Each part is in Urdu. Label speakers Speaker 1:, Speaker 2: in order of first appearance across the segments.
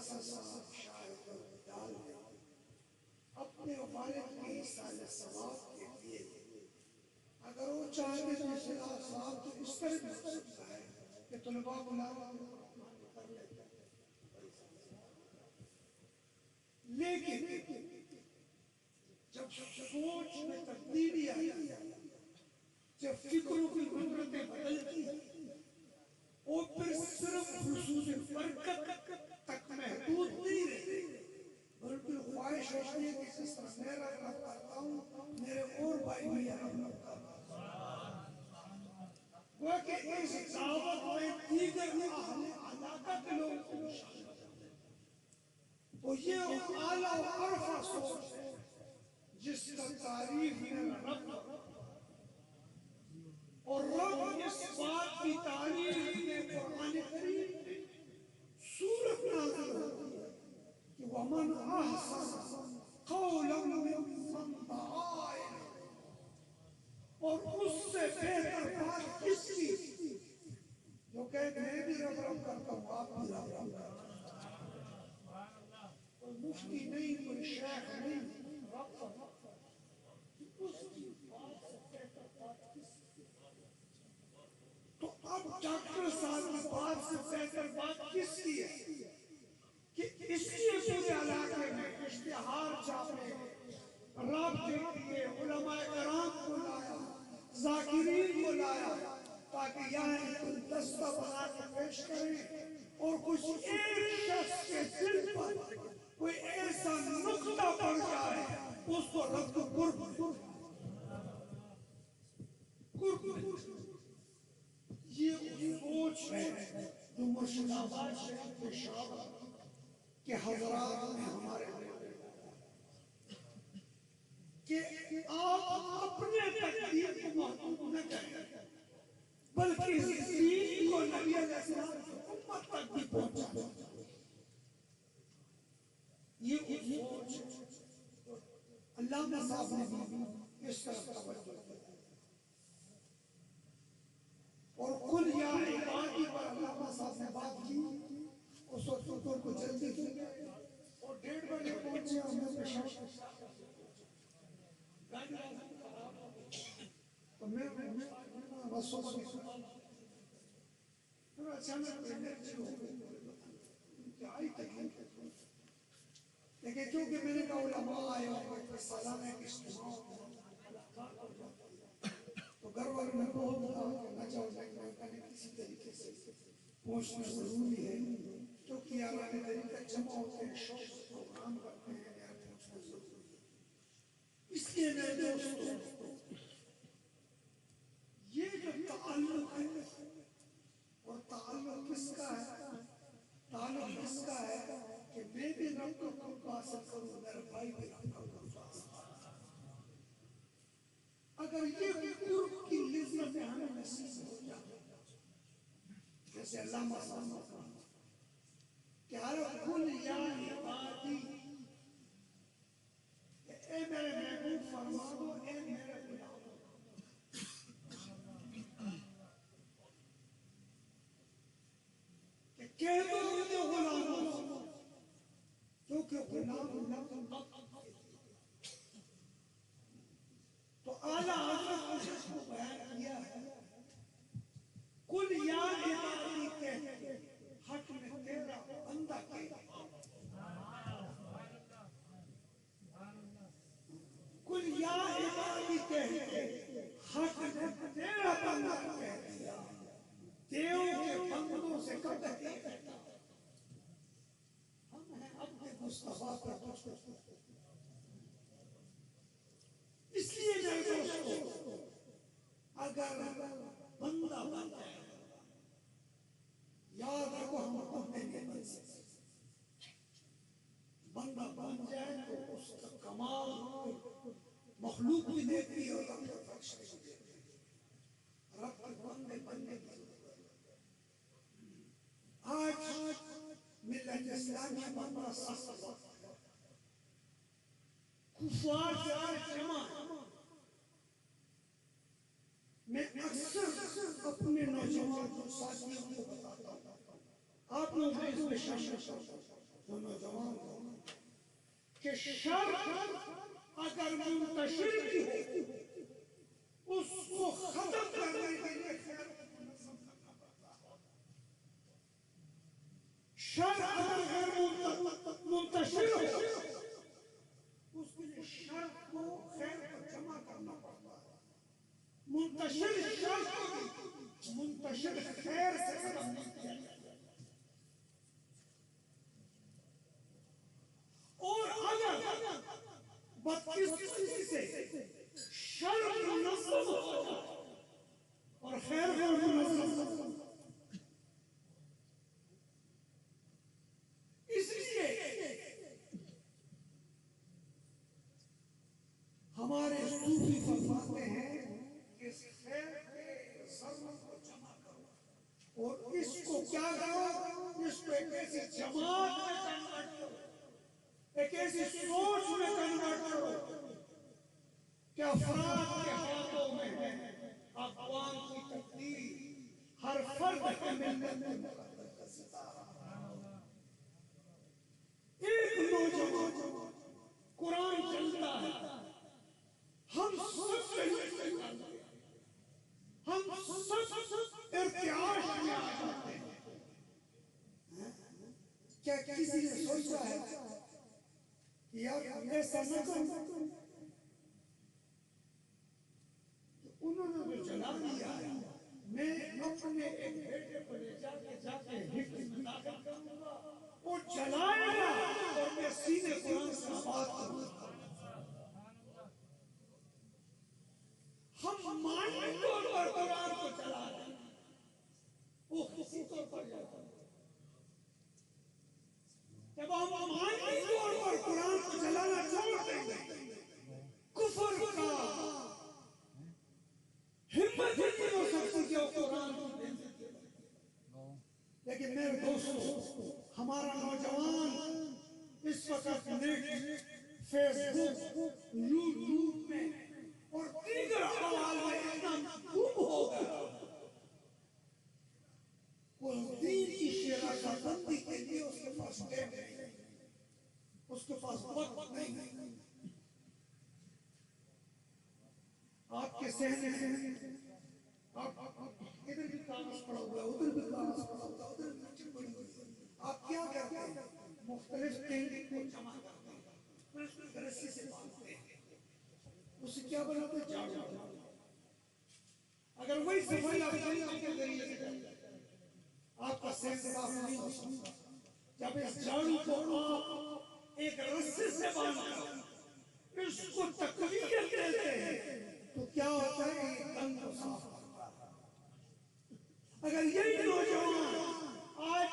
Speaker 1: سا شاعر کو ڈال دے اپنے والد کے ایصال ثواب کے لیے. اگر وہ چاہتے تو ایصال ثواب تو اس طرح بھی ہو سکتا ہے کہ طلباء بلاوا کر لیتے ہیں، لیکن جب سوچ میں تبدیلی آئی، جب فکروں کی قدرتیں بدلتی اور پھر صرف حصول برکت تک محدود نہیں رہے بلکہ خواہش ہوتی ہے کہ جس طرح میں رحمت کرتا ہوں میرے اور بھائی بھی رحمت کرتا ہوں، وہ کہ اس دعوت میں دیگر اہل علاقہ کے لوگ کو شامل کرتے ہیں. تو یہ اعلیٰ و عرفہ سوچ ہے جس کا تعریف ہے رب، اور رب اس بات کی تعریف میں قرآن کریم میں سورت نازل ہوتی ہے کہ وَمَنْ أَحْسَنُ قَوْلًا مِّمَّنْ دَعَا إِلَى اللَّهِ، اور اس سے بہتر بات کس کی جو کہ میں بھی رب رب کرتا ہوں آپ بھی رب رب کرتا ہوں، کوئی مفتی نہیں کوئی شیخ نہیں، رب اس کی بات سے بہتر بات کس کی. تو اب ڈاکٹر صاحب کی بات سے بہتر بات کس کی ہے کہ اس لیے پورے علاقے میں اشتہار چھاپے، رابطے کیے، علماء کرام کو لایا، ذاکرین کو لایا تاکہ یہاں کوئی دستہ بنا کے پیش کریں اور کچھ ایک شخص کے دل پر کوئی ایسا نقطہ پڑ جائے اس کو رب کو قرب یہ سوچ ہے جو مرشد آباد شریف پشاور کے حضرات نے ہمارے کہ آپ اپنے تقدیر کو محدود نہ کریں بلکہ اس دین کو نبی علیہ السلام کی امت تک بھی پہنچا. یہ سوچ علامہ صاحب نے بھی اس طرف توجہ دی اور قل یا عبادی پر علامہ صاحب نے بات کی. اس وقت کو جلدی کی اور 1:30 بجے پہنچے اور میں پیشاب تو میں بسوں پھر اچانک انرجی ہو گئی کہ آئی تکلیف، لیکن چونکہ میں نے کہا علماء آئے ہوئے سالانہ ایک اجتماع تو گھر والوں نے بہت کہا کہ نہ جاؤ میں کہنے کسی طریقے سے پہنچنا ضروری ہے کیونکہ یارانہ طریقہ جمع ہوتے ہیں شوق سے پروگرام کرتے ہیں یہاں پہنچنا ضروری ہے. اس لیے میرے دوستوں یہ جو تعلق ہے اور تعلق کس کا ہے؟ تعلق کس کا ہے کہ میں بھی رب کا قرب حاصل کروں میرا بھائی بھی رب کا قرب حاصل کروں. اگر یہ قرب کی لذت ہمیں نصیب ہو جائے جیسے علامہ صاحب کہ قل یا عبادی اے میرے محبوب فرما دو اے میرے غلاموں کہ کہہ دو مجھے غلاموں کیونکہ غلام لفظ تو اعلیٰ حضرت نے اس کو بیان کیا ہے قل یا عبادی کہتے حق میں تیرا بندہ کہتا قل یا عبادی کہتے حق میں تیرا بندہ کہتا دیو کے بندوں سے کب کہتا ہم ہیں اپنے مصطفیٰ پر تجھ کو. اس لیے میرے دوستو اگر بندہ بن جائے یاد رکھو ہم اپنے نہیں بن سکتے. بندہ بن جائے تو اس کا کمال مخلوق بھی دیتی ہے اور رب کا بخش بھی دیتی ہے. رب کے بندے بننے کی ضرورت ہے. آج ملت اسلامیہ بندہ سخت وقت ہے. کفار جائے جمع میں اکثر اپنے نوجوان ساتھیوں کو بتاتا ہوں آپ لوگ اس میں شامل جو نوجوان ہو کہ شر اگر منتشر بھی ہو اس کو ختم کرنے کے لیے خیر کو منظم کرنا پڑتا ہے. شر اگر غیر منتشر ہو اس کے لیے شر کو خیر کو جمع کرنا پڑتا ہے. منتشر شر کو منتشر خیر سے ختم نہیں کیا جاتا. اور اگر بدقسمتی سے شر منظم ہو جائے اور خیر غیر منظم، اس لیے ہمارے صوفی فرماتے ہیں کہ اس خیر کے ضرورت کو جمع کرو اور اس کو کیا کرو، اس کو ایک ایسی جماعت میں کنورٹ کرو، ایک ایسی سوچ میں کنورٹ کرو کہ افراد کے ہاتھوں میں ہے اقوام کی تقدیر، ہر فرد کے ملت میں مقدر کا ستارہ. ایک نوجوان قرآن چلتا ہے، ہم سب سے ہم سب ارتعاش میں آ جاتے ہیں. کیا کسی نے سوچا ہے کہ یار ایسا نہ کرو؟ انہوں نے جو جلا دیا ہے، میں اپنے ایک بیٹے کو لے جا کے حفظ میں داخل کروں گا، وہ جلائے گا اور میں سینے قرآن سے آباد کروں گا. ہم معنی طور پر قرآن کو چلا رہے ہیں، وہ خصوصی طور پر جاتا ہے. جب ہم معنی طور پر قرآن کو چلانا چھوڑ دیں گے، کفر کا ہمت ہی نہیں ہو سکتی کہ وہ قرآن کو دیں. لیکن میرے دوستو، ہمارا نوجوان اس وقت نیٹ، فیس بک، یوٹیوب میں اور دیگر حوالوں میں اتنا خوب ہو گیا، وہ دین کی شراکت بندی کے لیے اس کے پاس ٹائم نہیں، اس کے پاس وقت نہیں. آپ کے سہنے میں آپ ادھر بھی کاغذ پڑا ہوا ہے، ادھر بھی کاغذ پڑا ہوا ہے، ادھر بھی مٹی پڑی ہوئی ہے. آپ کیا کرتے ہیں؟ مختلف ٹینک کو جمع کرتے ہیں، پھر اس کو رسی سے باندھتے ہیں، اسے کیا بناتے ہیں؟ جھاڑو. اگر وہی صفائی آپ کے ذریعے سے کرتے ہیں، آپ کا صحت صاف نہیں ہو سکتا. جب اس جھاڑو کو آپ ایک رسی سے باندھتے، اس کو تقویت دیتے ہیں، تو کیا ہوتا ہے؟ یہ تن کو صاف کرتا ہے. اگر یہی نوجوان آج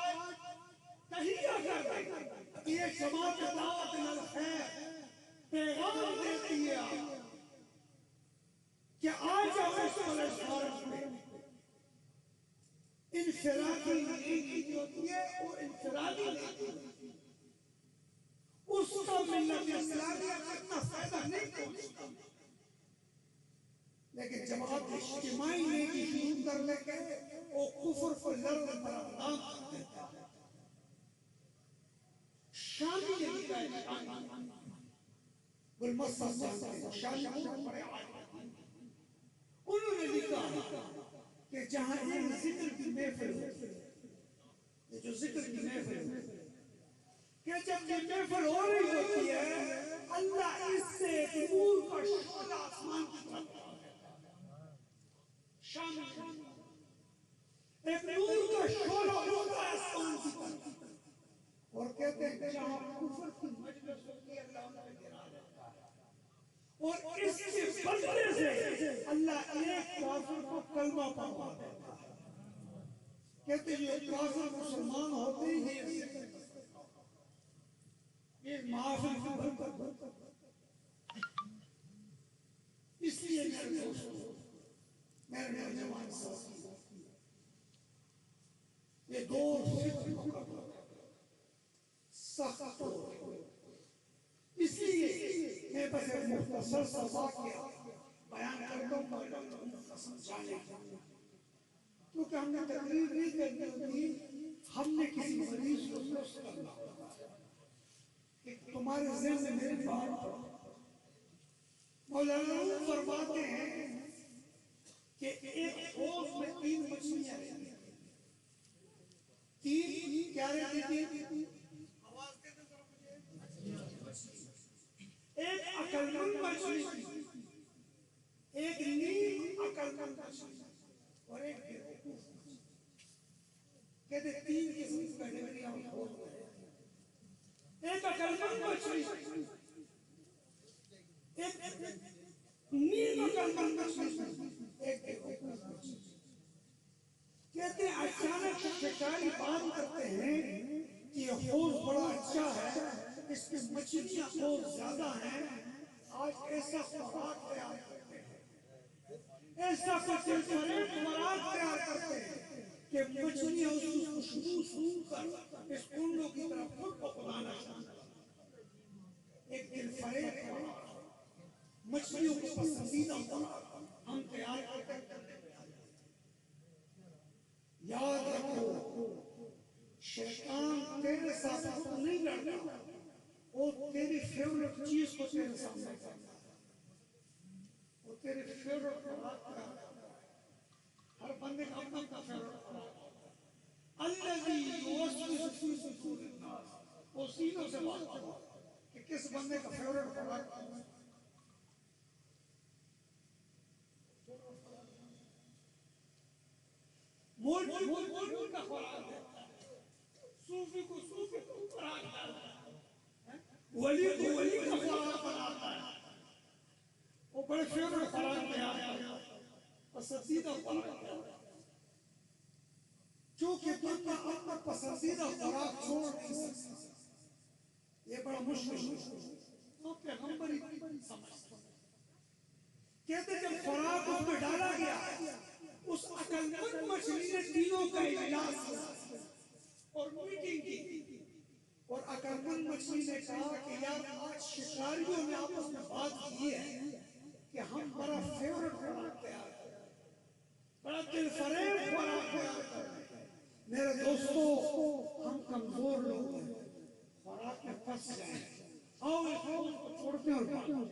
Speaker 1: تہیہ کر دے، یہ جماعت دعوت الخیر پیغام دیتی ہے کہ آج ہم اس پلیٹفارم پہ انفرادی نیکی جو ہوتی ہے وہ انفرادی نیکی، اس کا ملت اسلامیہ کو اتنا فائدہ نہیں پہنچتا. لیکن جب آپ اجتماعی نیکی شروع کر لیں گے، وہ کفر کو لرد برآمد کر دیتا ہے. شامی نے لکھا ہے، شامی بالمصر جانتے ہیں، شامی بہت بڑے عالم ہیں. انہوں نے لکھا کہ جہاں ایک ذکر کی محفل ہوتی ہے، یہ جو ذکر کی محفل ہوتی ہے، کہ جب یہ محفل ہو رہی ہوتی ہے، اللہ اس سے ایک نور کا شعلہ آسمان کی طرف شام ایک نور کا شعلہ اٹھتا ہے آسمان کی طرف، اور کہتے ہیں جہاں کفر کی مجلس ہوتی ہے اللہ ان پہ گرا دیتا ہے، اور اس کے بدلے سے اللہ ایک کافر کو کلمہ پڑھوا دیتا ہے. کہتے ہیں یہ کافر مسلمان ہوتے ہی یہ محافل کی برکت. اس لیے میرے دوستو، میرے نوجوان ساتھی، یہ دور سخت ہو. اس لیے میں بس ایک مختصر سا واقعہ بیان کرتا ہوں ڈاکٹر کو سمجھانے کا، کیونکہ ہم نے تقریر نہیں کرنی ہوتی، ہم نے کسی مریض کو درست کرنا ہوتا ہے. ہمارے ذہن میں میرے بات مولانا روم فرماتے ہیں کہ ایک حوض میں 3 مچھلیاں رہتی ہیں. 3 کیا رہتی تھی؟ آواز دیتے ذرا مجھے. ایک عقل مند مچھلی تھی، ایک نیم عقل مند مچھلی اور ایک بیوقوف مچھلی. کہتے 3 قسم کی کیٹیگریاں حوض میں. ایک عقل مند مچھلی، ایک نیم عقل مند مچھلی، ایک بیوقوف مچھلی. کہتے ہیں اچانک شکاری بات کرتے ہیں کہ یہ حوض بڑا اچھا ہے، اس کی مچھلیاں بہت زیادہ ہیں، آج ایسا خوراک تیار کرتے ہیں، ایسا کچھ خوراک تیار کرتے ہیں کہ مچھلیاں اس کی خوشبو سون کر اس کنڈوں کی طرف خود کو بلانا چاہتا ہے. ایک دل فریب خوراک، مچھلیوں کو پسندیدہ خوراک ہم تیار کرتے ہیں. یاد رکھو شیطان تیرے ساتھ خود نہیں لڑتا، وہ تیری فیورٹ چیز کو تیرے سامنے کرتا ہے، وہ تیری فیورٹ خوراک کرتا ہے. ہر بندے کا اپنا اپنا فیورٹ خوراک ہوتا ہے. الذی یوسوس فی صدور الناس، وہ سینوں سے بات کرتا ہے کہ کس بندے کا فیورٹ خوراک ہے. مولوی کا خوراک دیتا ہے، صوفی کو صوفی کو خوراک ڈالتا ہے، ولی کو ولی کا خوراک بناتا ہے. وہ بڑے فیورٹ خوراک تیار کرتا ہے، پسندیدہ خوراک تیار. چونکہ بندہ اپنا پسندیدہ خوراک چھوڑ نہیں سکتا، یہ بڑا مشکل ہے. تو پیغمبر ہی سمجھتا ہے. کہتے جب خوراک اس میں ڈالا گیا، اس عقل مند مچھلی نے تینوں کا اجلاس کیا اور میٹنگ کی، اور عقل مند مچھلی نے کہا کہ یار آج شکاریوں نے آپس میں بات کی ہے کہ ہم بڑا فیورٹ خوراک تیار کریں، بڑا دل فریب خوراک تیار کریں. میرے دوستو ہم کمزور لوگ ہیں، خوراک میں پھنس جائیں. آؤ اس حوض کو چھوڑتے ہیں اور بھاگتے ہیں،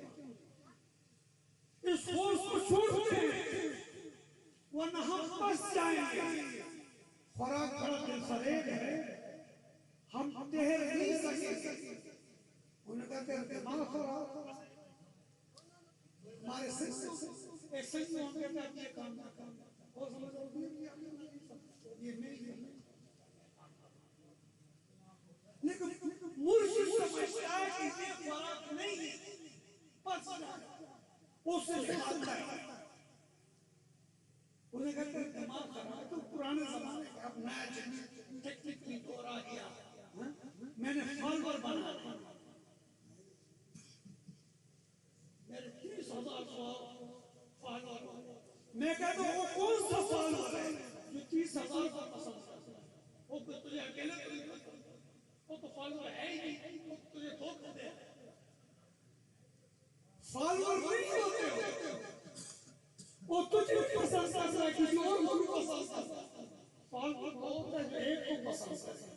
Speaker 1: اس حوض کو چھوڑتے ہیں ورنہ ہم پھنس جائیں گے. خوراک بڑا دل فریب ہے، ہم ٹھہر نہیں سکیں. انہوں نے کہا تیرا دماغ خراب، ہمارے سنسوں ایک سنسوں ہم کہتے ہیں یہ کام نہ کرنا، وہ سمجھ رہا یہ نہیں. لیکن مرشد سمجھتا ہے کہ یہ خوراک نہیں ہے، پھنس جائے، اس سے بھاگتا ہے. انہیں کہتے ہیں دماغ خراب. تو پرانے زمانے کا اب نیا جدید ٹیکنیکلی دور آ گیا، میں نے فالوور بنا دیا. میرے 30,000 فالوور. میں کہتا ہوں وہ کون سا فالوور ہے جو 30,000 کو پسند کرتا ہے؟ وہ تجھے اکیلے تو نہیں پسند، وہ تو فالوور ہے ہی نہیں، وہ تجھے دھوکہ دے. فالوور نہیں ہوتے ہو، وہ تجھے پسند کرتا ہے، کسی اور کو بھی پسند کرتا ہے. فالوور ہوتا ہے جو ایک کو پسند کرتا ہے.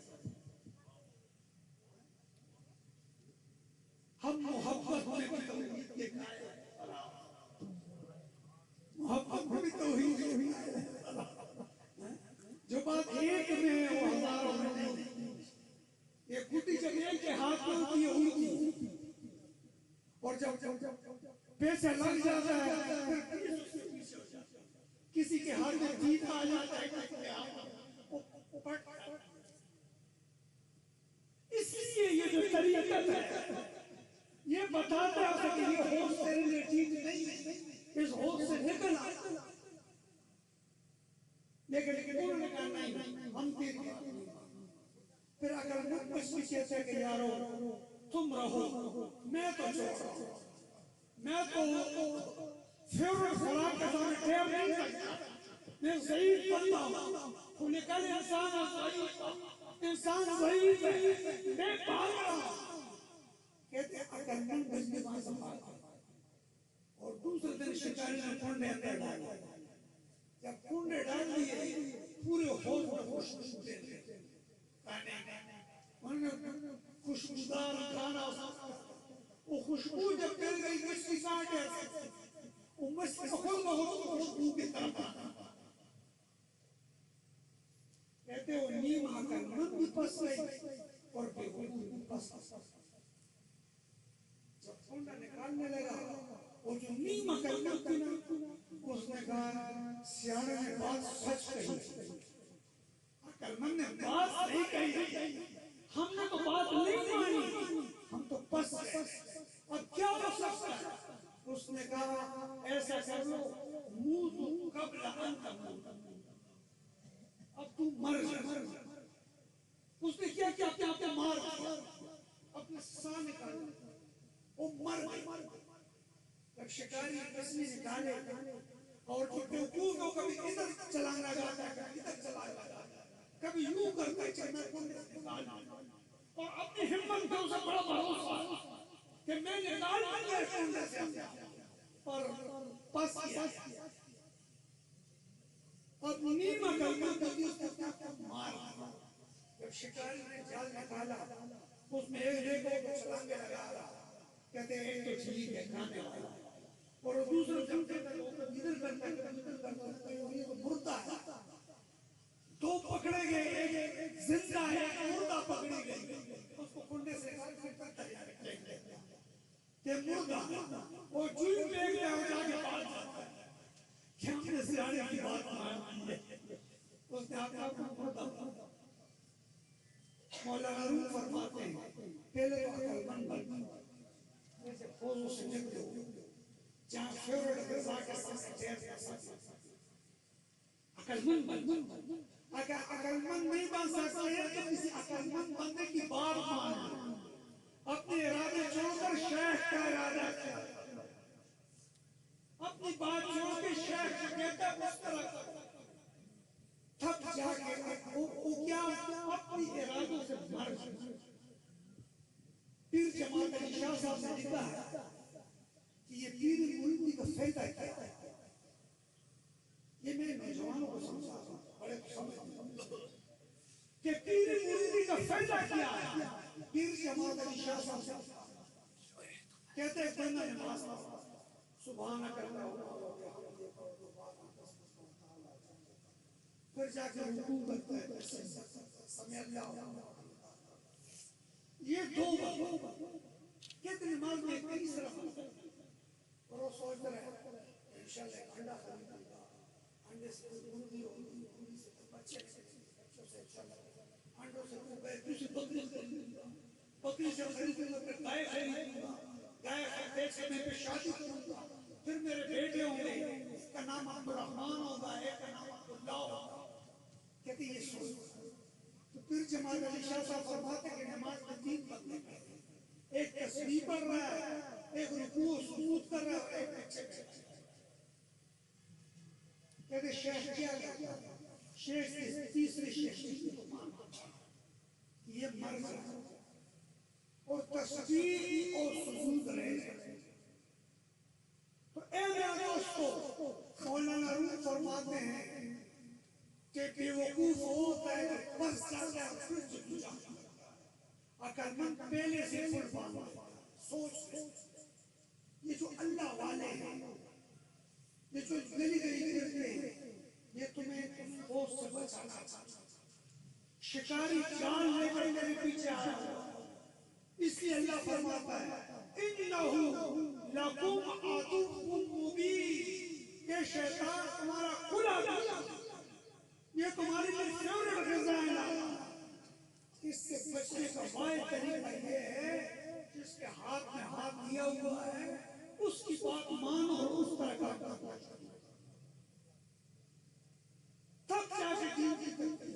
Speaker 1: ہم محبت میں بھی توحید کے قائل ہیں، محبت میں بھی توحید ہے. جو بات ایک میں ہے وہ ہزاروں میں نہیں. یہ گڈی جب ایک کے ہاتھ میں ہوتی ہے اڑتی، اور جب پیچھے لگ جاتا ہے پھر پیچھے ہو جاتا ہے. کسی کے ہاتھ میں جیت آ جاتا ہے، کسی کے ہاتھ میں وہ پٹ جاتا ہے. اس لیے یہ جو طریقت ہے یہ بتاتا ہے کہ یہ ہوش تیرے لیے ٹھیک نہیں ہے، اس ہوش سے نکل آ. لیکن انہوں نے کہا نہیں ہم تیری بات نہیں. پھر اگر مجھ کہتے ہیں کہ یارو تم رہو، میں تو چھوڑ رہا ہوں، میں تو فیورٹ خوراک کے سامنے ٹھہر نہیں سکتا. میں ضعیف بندہ ہوں. تو نکل انسان ضعیف ہے، میں بھاگ رہا ہوں. کہتے ہیں عقل مند بندے وہاں سے بھاگا، اور دوسرے دن شکاری نے کنڈے اندر ڈالے. جب کنڈے ڈال دیے پورے حوض میں خوشبو دے دے. انہوں نے خوشبودار کھانا وہ خوشبو جب پھیل گئی مچھلی کہاں ٹھہر سکتی؟ وہ مچھلی خود بہت خوشبو کی طرف آنا. کہتے وہ نیم عقل مند بھی پس گئی اور بے وقوف بھی پس گئی. جب کھونڈا نکالنے لگا وہ جو نیم عقل مند تھی نا اس نے کہا سیانے نے بات سچ کہی، عقل مند نے بات صحیح کہی، ہم نے تو بات نہیں مانی، ہم تو پس گئے، اب کیا ہو سکتا ہے؟ اس نے کہا ایسا کر لو موت قبل ان تموت، اب تو مر جا. اس نے کیا کیا کیا کیا مار دیا، اپنے ساں نکال وہ مر گئی. جب شکاری کسلی نکالے اور جو بیوقوف کو کبھی ادھر چلانا جاتا ہے کبھی ادھر چلانا جاتا ہے کبھی یوں کرتا ہے کہ میں کنڈے سے نکالنا اور اپنی ہمت پہ اسے بڑا بھروسہ کہ میں نکال دیا کنڈے سے اور پس کیا. اب نیم عقل مند تھی اس نے اپنے آپ کو مار دیا. جب شکاری نے جال نکالا اس میں ایک دیکھو کو چھلانگے لگا رہا، کہتے ہیں ایک تو ٹھیک ہے کھانے والا اور دوسرا جب ادھر کرتا ہے ادھر کرتا ہے یہ تو مردہ ہے. دو پکڑے گئے، ایک زندہ ہے ایک مردہ پکڑی گئی. اس کو کنڈے سے نکال کے کرتا ہے کہ مردہ وہ چوئی پھینکتا ہے اور جا کے پال جاتا ہے کہ ہم نے سیانے کی بات مان دی ہے. اس نے آپ کو مردہ. مولانا روم فرماتے ہیں پہلے تو عقل مند بننا، جیسے فوزوں سے نکلے ہو جہاں فیورٹ غذا کے سامنے ٹھہر کر سکتے عقل مند بن. اگر عقل مند نہیں بن سکتے ہیں تو کسی عقل مند بندے کی بات مان، اپنے ارادے چھوڑ کر شیخ کا ارادہ کیا، اپنی بات چھوڑ کے شیخ کو کہتا ہے اس طرح کرو. تھک جا کے وہ کیا اپنی ارادوں سے مر گئے. پیر جماعت علی شاہ صاحب نے لکھا ہے کہ یہ پیر مریدی کا فائدہ کیا ہے. یہ میں نوجوانوں کو سمجھا رہا ہوں، بڑے سمجھ کہ پیر مریدی کا فائدہ کیا ہے. پیر جماعت علی شاہ صاحب کہتے ہیں بندہ نماز سبحانک اللہم پھر جا کے رکوع کرتا ہے سمع اللہ. یہ دو بات کہتے نماز میں کئی صرف اور وہ سوچتا ہے انشاءاللہ انڈا خریدوں گا، انڈے سے مرغی ہوگی، مرغی سے بچے سے بچوں سے انشاءاللہ انڈوں سے دوسری بکری خریدوں گا، بکری سے خریدوں گا، پھر گائے خریدوں گا، گائے خریدے سے میں پہ شادی کروں گا، پھر میرے بیٹے ہوں گے، ایک کا نام عبد الرحمن ہوگا، ایک کا نام عبداللہ ہوگا. کہتے یہ سوچ. تو پھر جماعت علی شاہ صاحب فرماتے کہ نماز میں تین بندے ہیں، ایک تسبیح پڑھ رہا ہے، ایک رکوع و سجود کر رہا ہے اور ایک پیچھے بیٹھا ہے. کہتے شیخ کیا کرتا ہے؟ شیخ تیسرے شیخ کو مانتا ہے یہ مر جائے اور تسبیح اور سجود رہ جائے. تو اے میرے دوستو مولانا روم فرماتے ہیں کہ بے وقوف ہوتا ہے تو بس جاتا ہے پھر جھک جاتا ہے. عقل مند پہلے سے پھر باندھا سوچ یہ جو اللہ والے ہیں، یہ جو گلی گلی کرتے ہیں، یہ تمہیں خوف سے بچانا چاہتا ہے. شکاری جان لے کر میرے پیچھے آیا ہوا، اس لیے اللہ فرماتا ہے اِنَّهُ لَكُمْ عَدُوٌّ مُّبِينٌ. یہ شیطان تمہارا کھلا دشمن، یہ تمہاری لیے فیورٹ غذا ہے. اس سے بچنے کا واحد طریقہ یہ ہے جس کے ہاتھ میں ہاتھ دیا ہوا ہے اس کی بات مانو اور اس طرح کام کرو، تب جا کے دین کی ترقی.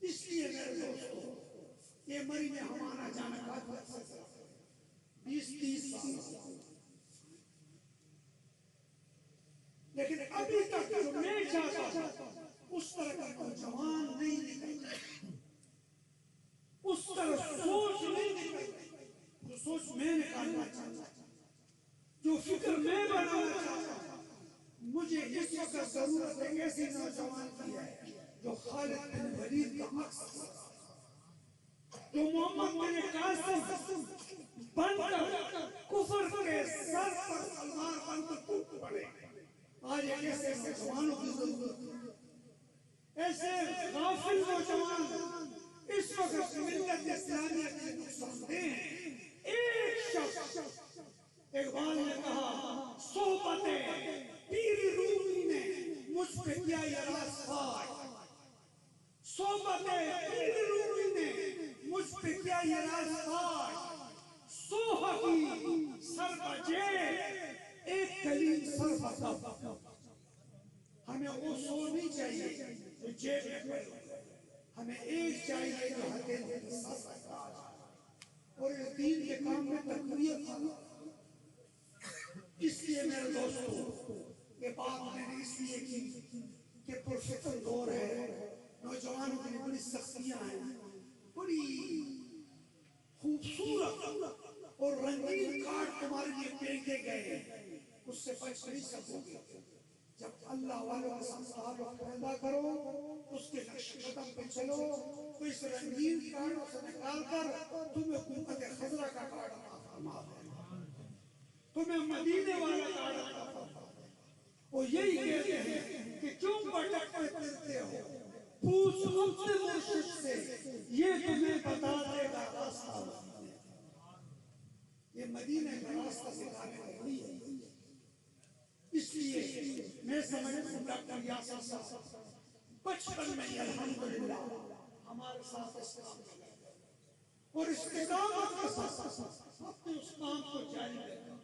Speaker 1: اس لیے میرے دوستو یہ مری میں ہمارا جانا کافی 20-30 سال، لیکن ابھی تک جو میں چاہتا ہوں اس طرح کا نوجوان نہیں نکلتا، اس طرح سوچ نہیں نکلتی جو سوچ میں نکالنا چاہتا ہوں، جو فکر میں بنانا چاہتا ہوں. مجھے اس وقت ضرورت ایک ایسی نوجوان کی ہے جو خالد بن ولید کا عکس، جو محمد بن قاسم بن کر کفر کے سر پر تلوار بن کر ٹوٹ پڑے. آج ایک ایسے نوجوانوں کی ضرورت ہے, ایسے غافل نوجوان اس وقت ملت اسلامیہ کے نقصان دہ ہیں. ایک شخص, اقبال نے کہا صحبت پیر رومی نے مجھ پہ کیا یہ راز فاش, صحبت پیر رومی نے مجھ پہ کیا یہ راز فاش, سوہگی سر بجے ایک کلیم سر بکا. ہمیں وہ سو نہیں چاہیے جو جیب میں پڑے, ہمیں ایک چاہیے جو ہتھیلی میں سر بکا. اور اس دین کے کام میں تقویت تھا. اس لیے میرے دوستو یہ بات میں نے اس لیے کی کہ پرفکر دور ہے, نوجوانوں کے لیے بڑی سختیاں ہیں, بڑی خوبصورت اور رنگین کارڈ تمہارے لیے پھینکے گئے, اس سے بچ نہیں سکوگے. جب اللہ والوں کے ساتھ تعلق پیدا کرو, اس کے نقش قدم پہ چلو, تو اس رنگین کارڈ سے نکال کر تمہیں حکومت خضرہ کا کارڈ عطا فرما دے, تمہیں مدینے والا کارڈ عطا فرما دے. وہ یہی کہتے ہیں کہ کیوں بھٹکتے پھرتے ہو, پوچھ اپنے مرشد سے, یہ تمہیں بتا دے گا راستہ مدینے. یہ مدینے کا راستہ سکھانے والی ہے. اس لیے میں سمجھتا ہوں ڈاکٹر یاسر صاحب بچپن میں الحمدللہ ہمارے ساتھ اسلام میں گئے اور استقامت کے ساتھ اپنے اس کام کو جاری رکھا.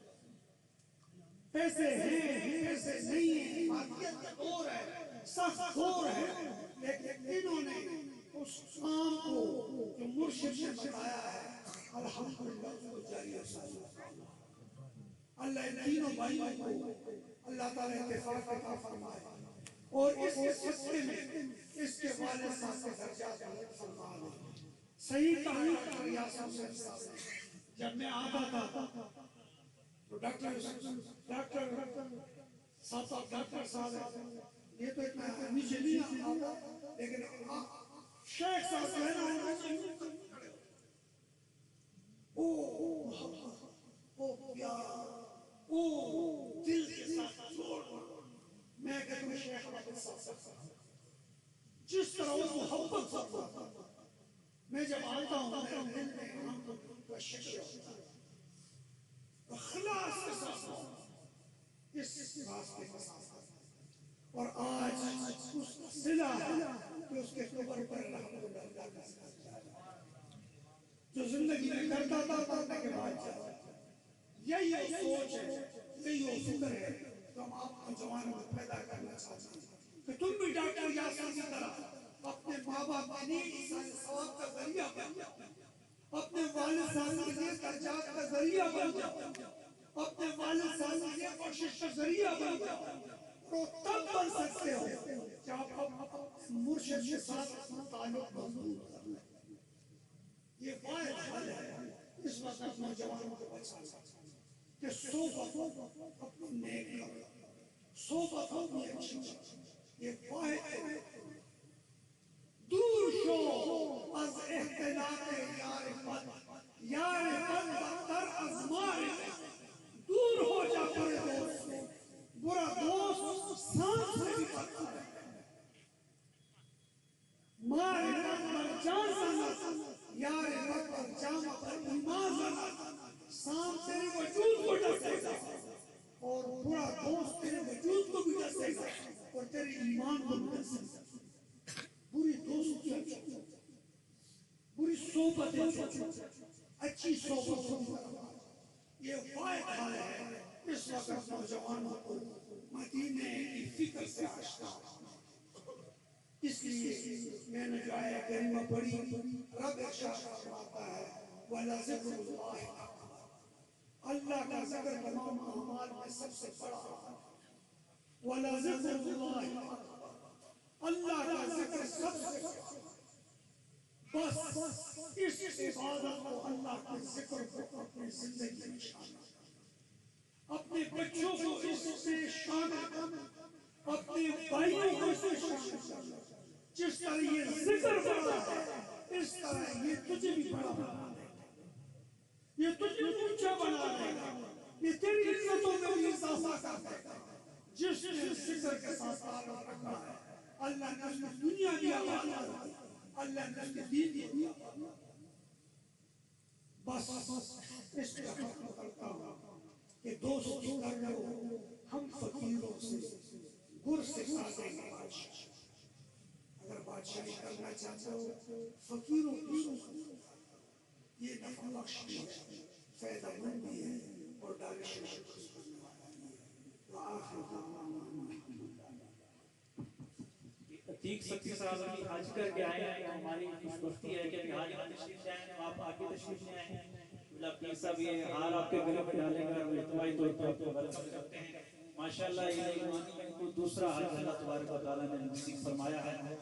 Speaker 1: پیسے ہیں, پیسے نہیں ہیں, مادیت کا دور ہے, سخت دور ہے, لیکن انہوں نے اس کام کو جو مرشد نے بتایا ہے الحمدللہ اس کو جاری رکھا. اللہ ان تینوں بھائیوں کو اللہ تعالیٰ اتفاق عطا فرمائے, اور اس کے صدقے میں اس کے والد صاحب کے درجات بلند فرمائے. صحیح کہا ڈاکٹر یاسر حسین صاحب نے, جب میں آتا تھا تو ڈاکٹر صاحب یہ تو اتنا نیچے نہیں آتا, لیکن شیخ صاحب جو ہے نا او پیار, او دل کے ساتھ جوڑ. میں کہتا ہوں شیخ عبد صاحب جس طرح وہ محبت کرتا, میں جب آتا ہوں میرے دل میں ہم کو شکر ہوتا ہے, اخلاص کے ساتھ اس راستے کے ساتھ. اور آج اس کا صلہ ہے کہ اس کے قبر پر الحمدللہ کا صلہ جو زندگی میں کرتا تھا کرنے کے بعد جاتا. یہی وہ سوچ ہے, یہی وہ فکر ہے جو ہم آپ نوجوانوں کو پیدا کرنا چاہتے ہیں کہ تم بھی ڈاکٹر یاسر کی طرح اپنے ماں باپ کے لیے ثواب کا ذریعہ بن جاؤ, اپنے والد صاحب کے لیے درجات کا ذریعہ بن جاؤ, اپنے والد صاحب کے لیے بخشش کا ذریعہ بن جاؤ. تو تب بن سکتے ہو جب آپ مرشد کے ساتھ اپنا تعلق مضبوط کر لیں. یہ واحد حل ہے اس وقت نوجوانوں کو بچانا کہ صحبت اپنی نیک کرو, صحبت اپنی اچھی کرو. یہ واحد ہے. دور شو از اختلاط یار بد, یار بد بدتر از مار بد. دور ہو جا برے دوست سے, برا دوست سانپ سے بھی بدتر ہے. مار بد پر جان زنت, یار بد پر جامع پر ایمان زنت. سانپ تیرے وجود کو ڈسے گا اور برا دوست تیرے وجود کو بھی ڈسے گا اور تیرے ایمان کو بھی ڈسے گا. بری دوستی, بری صحبت, اچھی صحبت, یہ واحد حال ہے اس وقت نوجوانوں کو مدینے کی فکر سے آشنا. اس لیے میں نے جو آیا کریمہ پڑھی, رب ارشاد فرماتا ہے وَلَذِكْرُ اللَّهِ أَكْبَرُ, اللہ کا ذکر تمام اعمال میں سب سے بڑا ہے. وَلَذِكْرُ اللَّهِ أَكْبَرُ, اللہ کا ذکر سب سے بڑا. بس اس عبادت کو, اللہ کے ذکر کو اپنی زندگی میں شامل, اپنے بچوں کو اس سے شامل, اپنے بھائیوں کو اس سے شامل. جس طرح یہ ذکر بڑا ہے اس طرح یہ تجھے بھی بڑا بنا دے گا، یہ تجھے اونچا بنا دے گا، یہ تیری عزتوں میں بھی اضافہ کر دے گا۔ جس نے ذکر کے ساتھ تعلق رکھا ہے اللہ نے اس کی دنیا بھی آباد کر دی، اللہ نے اس کی دین بھی آباد کر دی۔ بس اس پہ ختم کرتا ہوں کہ دوستی کر لو ہم فقیروں سے، گر سے ساتھ دیں گے بادشاہ۔ اگر بادشاہی کرنا چاہتے ہو فقیروں کی یہ نفع بخش بھی ہے، فائدہ مند بھی ہے اور دانش شخص کرنے والا بھی ہے۔ وآخر دعوانا
Speaker 2: عتیق سکتی صاحب ابھی حج کر کے آئے ہیں، تو ہماری خوش بختی ہے کہ ابھی حج میں تشریف لے آئیں، آپ آگے تشریف لے آئیں۔ اللہ پیر صاحب یہ ہار آپ کے گلے میں ڈالے گا، اجتماعی طور پر آپ کو ویلکم کرتے ہیں۔ ماشاءاللہ یہ ایمانی میں کو دوسرا حج اللہ تبارک و تعالیٰ نے نصیب فرمایا ہے۔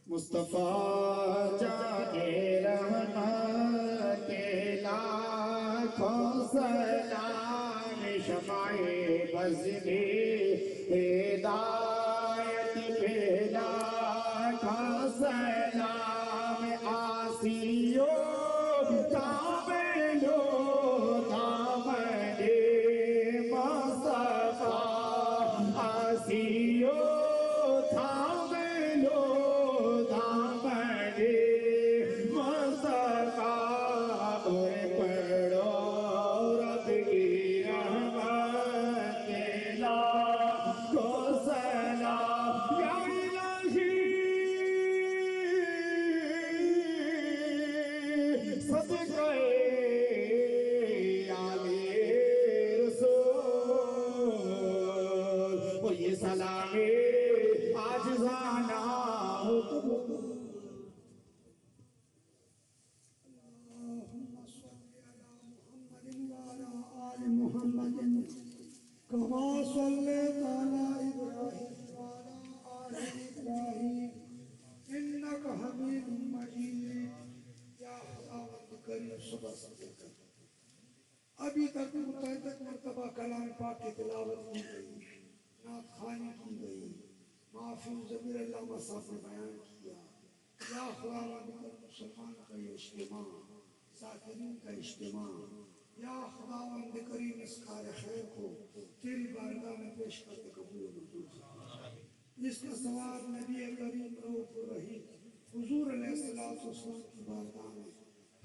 Speaker 3: مصطفیٰ جانے رحمت لاکھوں سلام، شمع بز میں ہدایت پہ لاکھوں سلام، آسیوں کاملو دامن مصطفیٰ، آسیوں
Speaker 1: كما صليت على إبراهيم وعلى آل إبراهيم إنك حميد مجيد۔ یا خداوند کریم صبح صدق ابھی تک متعدد مرتبہ کلام پاک کی تلاوت کی گئی، نعت خوانی کی گئی، محفوظ ضمیر علامہ صاحب نے بیان کیا۔ یا خداوند کریم مسلمان کا یہ اجتماع، ذاکرین کا اجتماع، یا خداوند کریم اس کار خیر کو تیری بارگاہ میں پیش کرتے قبول و منظور فرما۔ اس کا ثواب نبی کریم رؤوف الرحیم حضور علیہ السلام کی بارگاہ میں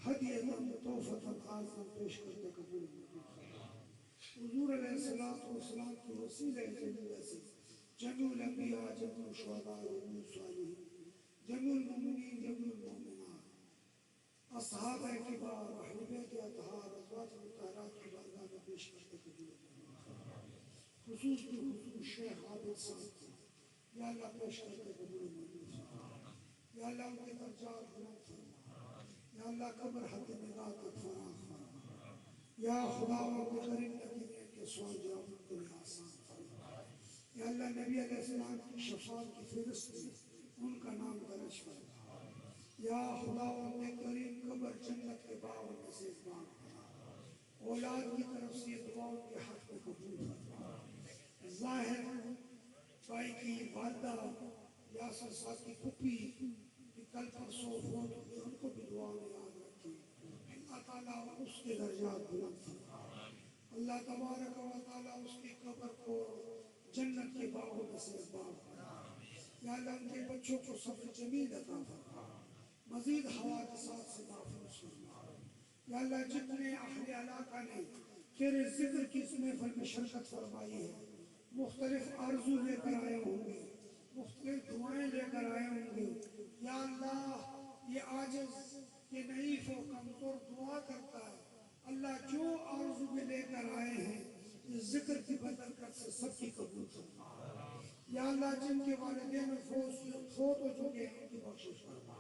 Speaker 1: ہدیۃ تحفۃ خاصہ پیش کرتے قبول و منظور فرما۔ حضور علیہ السلام کی وسیلہ جلیلہ سے جميع الانبیاء، جميع الشہداء، جميع الصالحین، جميع المؤمنین، جميع المؤمنات، اصحاب کبار، اہل بیت اطہار، ازواج مطہرات کی بارگاہ میں پیش کرتے قبول فرما۔ خصوص بالخصوص شیخ عابد صاحب کو یا اللہ پیش کرتے قبول منظور فرما۔ یا اللہ ان کے درجات بلند فرما، یا اللہ قبر حد نگاہ تک فراخ فرما۔ یا خدا و کریم نبی کے سوال جواب کو آسان فرما۔ یا اللہ نبی علیہ السلام کی شفاعت کی فہرست میں ان کا نام درج فرما۔ یا خداوند کریم قبر جنت کے باغ میں سے اقبال فرما۔ اولاد کی طرف سے دعاؤں کے حق کو قبول فرما۔ ظاہر بھائی کی والدہ یاسر صاحب کی پھپھی کہ کل پرسوں فوت ہوئی، ان کو بھی دعا میں یاد رکھیں۔ اللہ تعالیٰ اس کے درجات بلند فرما۔ اللہ تبارک و تعالیٰ اس کی قبر کو جنت کے باغوں میں سے اقبال فرما۔ یا اللہ ان کے بچوں کو صبر جمیل عطا فرما، مزید حوادثات سے محفوظ فرما۔ یا اللہ جتنے اہل علاقہ نے تیرے ذکر کی اس محفل میں شرکت فرمائی ہے، مختلف آرزو لے کر آئے ہوں گے، مختلف دعائیں لے کر آئے ہوں گے، یا اللہ یہ عاجز، یہ نحیف و کمزور دعا کرتا ہے، اللہ جو آرزو میں لے کر آئے ہیں اس ذکر کی برکت سے سب کی قبول فرما۔ یا اللہ جن کے والدین فوت ہو چکے ہیں ان کی بخشش فرما۔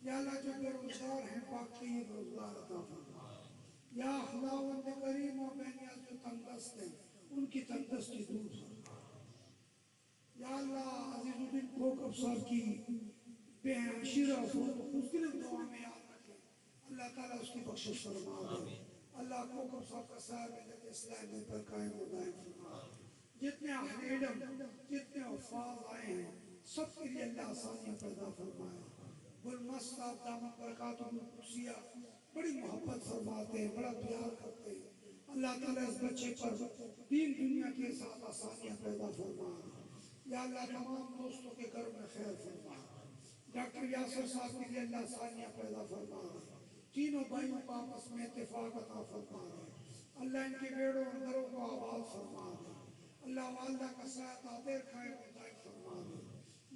Speaker 1: یا اللہ جو بے روزگار ہیں پاک طیب روزگار عطا فرما۔ یا خداوند کریم و بے نیاز جو تندرست ہیں ان کی تندرستی دور فرما۔ یا اللہ عزیز الدین کوکب صاحب کی بے ہمشیرہ اس کے لیے دعا میں یاد رکھیں، اللہ تعالیٰ اس کی بخشش فرما دے، اللہ کوکب صاحب کا سایہ ملت اسلام میں پر قائم و دائم فرما۔ جتنے اہل علم جتنے حفاظ آئے ہیں سب کے لیے اللہ آسانیاں پیدا فرمائے۔ گلمست صاحب دامت برکاتہ القدسیہ بڑی محبت فرماتے ہیں، بڑا پیار کرتے ہیں، اللہ تعالیٰ اس بچے پر دین دنیا کے ساتھ آسانیاں پیدا فرما۔ یا اللہ تمام دوستوں کے گھر میں خیر فرما۔ ڈاکٹر یاسر صاحب کے لیے اللہ آسانیاں پیدا فرما، تینوں بھائیوں کو آپس میں اتفاق عطا فرما، اللہ ان کے بیڑوں اور گھروں کو آباد فرما، اللہ والدہ کا سایہ تعدیر قائم و دائم فرما۔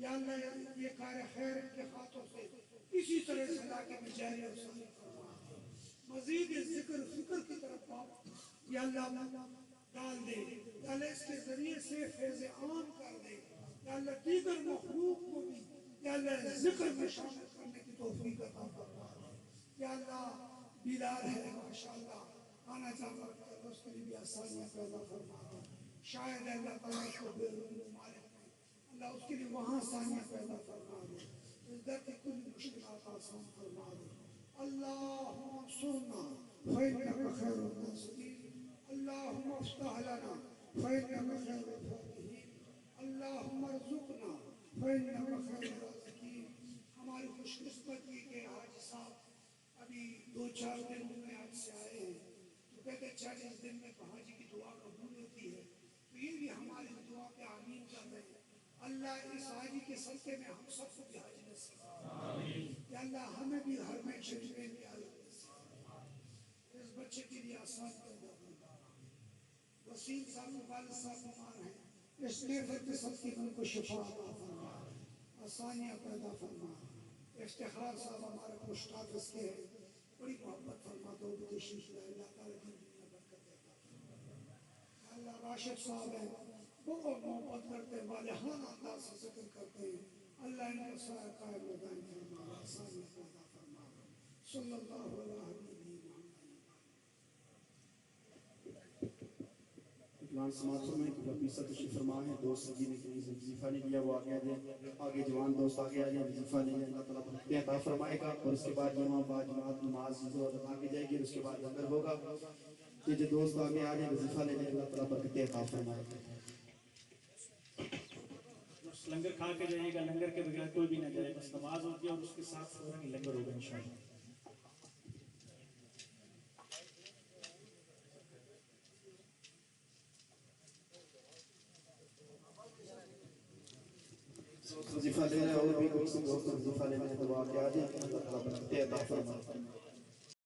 Speaker 1: یا اللہ یہ کار خیر ان کے ہاتھوں سے اسی طرح سے علاقے میں جاری اور ساری فرما، مزید ذکر فکر کی طرف آپ یا اللہ ڈال دے، یا اللہ اس کے ذریعے سے فیض عام کر دے، یا اللہ دیگر مخلوق کو بھی یا اللہ ذکر میں شامل کرنے کی توفیق عطا فرما۔ یا اللہ بیدار ہے ماشاءاللہ آنا جانا کرتا ہے، اس کے لیے بھی آسانیاں پیدا فرما۔ شاید اللہ تعالیٰ کو بیرون ممالک میں اللہ اس کے لیے وہاں آسانیاں پیدا فرما دے، اس در کی کل مشکلات آسان فرما دے۔ اللہم انصرنا فإنک خیر الناصرین، اللہم افتح لنا فإنک خیر الفاتحین، اللہم ارزقنا فإنک خیر الرازقین۔ ہماری خوش قسمتی کے حاجی صاحب ابھی 2-4 دن میں حج سے آئے ہیں، تو کہتے 40 دن میں حاجی کی دعا قبول ہوتی ہے، تو یہ بھی ہماری دعا پہ آمین کر رہے ہیں۔ اللہ اس حاجی کے صدقے میں ہم سب کو بھی حاجی نصیب، یا اللہ ہمیں بھی حرمین شریفین کی حاجی نصیب، اس بچے کے لیے آسان پیدا فرما۔ وسیم صاحب والد صاحب بیمار ہیں، اس نیفت کے صدقے میں ان کو شفا عطا فرما، آسانیاں پیدا فرما۔ افتخار صاحب ہمارے پوسٹ آفس کے ہیں، بڑی محبت فرما دو تشریف لائے، اللہ تعالیٰ کی دنیا برکت دیتا فرما۔ اللہ راشد صاحب ہیں، بہت محبت کرتے ہیں، والہانہ انداز سے ذکر کرتے ہیں، اللہ ان کو سایہ قائم و دائم فرما، آسانیاں پیدا فرما۔ صلی اللہ علیہ وسلم۔
Speaker 4: اعلان سماعت فرمائیں کہ ربی صد تشریف فرما ہے، دوست سجینے کے لیے وظیفہ نہیں لیا وہ آگے دیں، آگے جوان دوست آگے آ جائیں، وظیفہ لیں، اللہ تعالیٰ برکتیں عطا فرمائے گا، اور اس کے بعد جمعہ با جماعت نماز آگے جائے گی، اور اس کے بعد لنگر ہوگا، یہ جو دوست آگے آ جائیں وظیفہ لے جائیں، اللہ تعالیٰ برکتیں عطا فرمائے گا۔
Speaker 2: لنگر کھا کے جائے گا، لنگر کے بغیر کوئی بھی نہ جائے، بس نماز ہوتی ہے اور اس کے ساتھ فوراً لنگر ہوگا انشاءاللہ۔
Speaker 4: وظیفہ لے رہے ہیں اور بھی کوئی دوست وظیفہ لینے تو آگے آ جائیں، اللہ تعالیٰ برکتیں عطا فرمائے۔